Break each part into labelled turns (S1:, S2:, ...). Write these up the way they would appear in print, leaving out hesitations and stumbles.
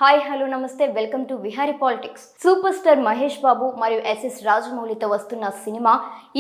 S1: Hi hello నమస్తే welcome to Vihari politics. Super star Mahesh Babu మరియు S S రాజమౌళితో వస్తున్న సినిమా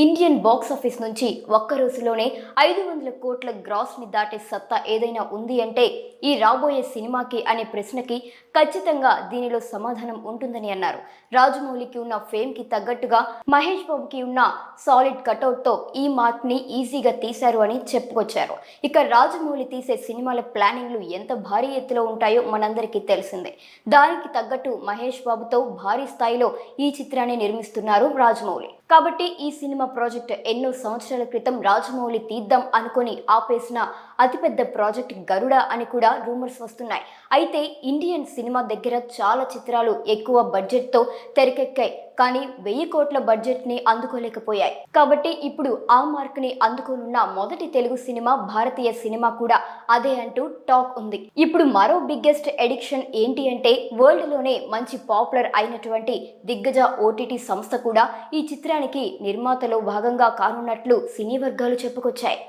S1: ఇండియన్ బాక్స్ ఆఫీస్ నుంచి ఒక్క రోజులోనే 500 కోట్ల గ్రాస్ ని దాటే సత్తా ఏదైనా ఉంది అంటే ఈ రాబోయే సినిమాకి అనే ప్రశ్నకి ఖచ్చితంగా దీనిలో సమాధానం ఉంటుందని అన్నారు. రాజమౌళికి ఉన్న ఫేమ్ కి తగ్గట్టుగా మహేష్ బాబుకి ఉన్న సాలిడ్ కటౌట్ తో ఈ మార్క్ ని ఈజీగా తీశారు అని చెప్పుకొచ్చారు. ఇక రాజమౌళి తీసే సినిమాల ప్లానింగ్లు ఎంత భారీ ఎత్తులో ఉంటాయో మనందరికీ తెలిసిందే. దానికి తగ్గట్టు మహేష్ బాబుతో భారీ స్థాయిలో ఈ చిత్రాన్ని నిర్మిస్తున్నారు రాజమౌళి. కాబట్టి ఈ సినిమా ప్రాజెక్ట్ ఎన్నో సంవత్సరాల క్రితం రాజమౌళి తీద్దాం అనుకొని ఆపేసిన అతిపెద్ద ప్రాజెక్ట్ గరుడ అని కూడా రూమర్స్ వస్తున్నాయి. అయితే ఇండియన్ సినిమా దగ్గర చాలా చిత్రాలు ఎక్కువ బడ్జెట్ తో తెరకెక్కాయి, కానీ 1000 కోట్ల బడ్జెట్ ని అందుకోలేకపోయాయి. కాబట్టి ఇప్పుడు ఆ మార్క్ ని అందుకోనున్న మొదటి తెలుగు సినిమా భారతీయ సినిమా కూడా అదే అంటూ టాక్ ఉంది. ఇప్పుడు మరో బిగ్గెస్ట్ ఎడిక్షన్ ఏంటి అంటే వరల్డ్ లోనే మంచి పాపులర్ అయినటువంటి దిగ్గజ ఓటీటీ సంస్థ కూడా ఈ చిత్రానికి నిర్మాతలో భాగంగా కానున్నట్లు సినీ వర్గాలు చెప్పుకొచ్చాయి.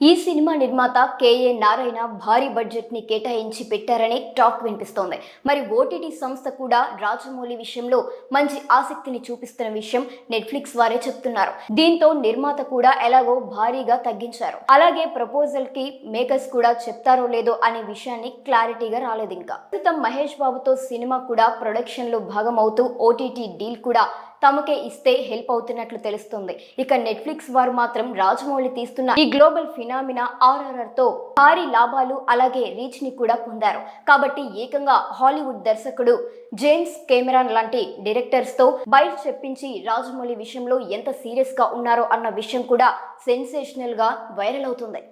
S1: ఈ సినిమా నిర్మాత కేఏ నారాయణ భారీ బడ్జెట్ ని కేటాయించి పెట్టారని టాక్ వినిపిస్తోంది. మరి ఓటీటీ సంస్థ కూడా రాజమౌళి విషయంలో మంచి ఆసక్తిని చూపిస్తున్న విషయం నెట్ఫ్లిక్స్ వారే చెప్తున్నారు. దీంతో నిర్మాత కూడా ఎలాగో భారీగా తగ్గించారు. అలాగే ప్రపోజల్ కి మేకర్స్ కూడా చెప్తారో లేదో అనే విషయాన్ని క్లారిటీగా రాలేదు. ఇంకా ప్రస్తుతం మహేష్ బాబుతో సినిమా కూడా ప్రొడక్షన్ లో భాగం అవుతూ ఓటీటీ డీల్ కూడా తమకే ఇస్తే హెల్ప్ అవుతున్నట్లు తెలుస్తుంది. ఇక నెట్ఫ్లిక్స్ వారు మాత్రం రాజమౌళి తీస్తున్న ఈ గ్లోబల్ ఫినామినా RRR తో భారీ లాభాలు అలాగే రీచ్ ని కూడా పొందారు. కాబట్టి ఏకంగా హాలీవుడ్ దర్శకుడు జేమ్స్ కెమెరాన్ లాంటి డైరెక్టర్స్ తో బయట చెప్పించి రాజమౌళి విషయంలో ఎంత సీరియస్ గా ఉన్నారో అన్న విషయం కూడా సెన్సేషనల్ గా వైరల్ అవుతుంది.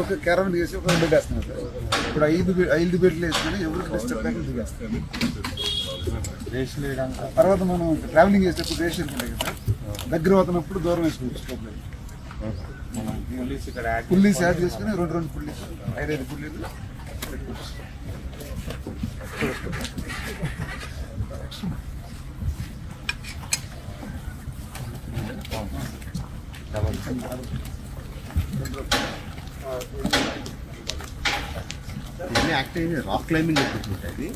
S2: ఒక క్యారవన్ చేసి ఒక బెడ్ వేస్తున్నారు. ఇప్పుడు ఐదు బెడ్లు వేసుకుని ఎవరికి డిస్టర్బ్ లేకుండా దిగేస్తారు. తర్వాత మనం ట్రావెలింగ్ చేసేటప్పుడు రేషన్ ఉంటాయి కదా, దగ్గర అవుతున్నప్పుడు దూరం వేసుకోవచ్చు. పుల్లీస్ యాడ్ చేసుకుని రెండు పుల్లీస్ 5 పుల్లీలు పెట్టుకోవచ్చు.
S3: రాక్ క్లైంబింగ్ ఉంటుంది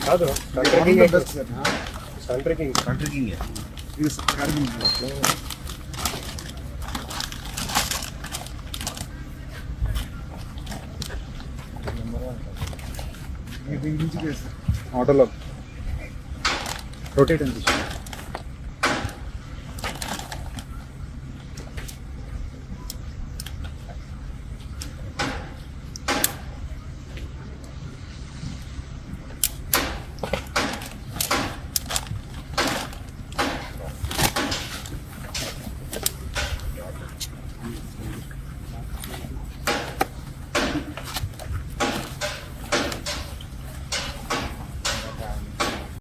S2: కాదు, ఆటోలో రొటేట్ అనిపిస్తుంది.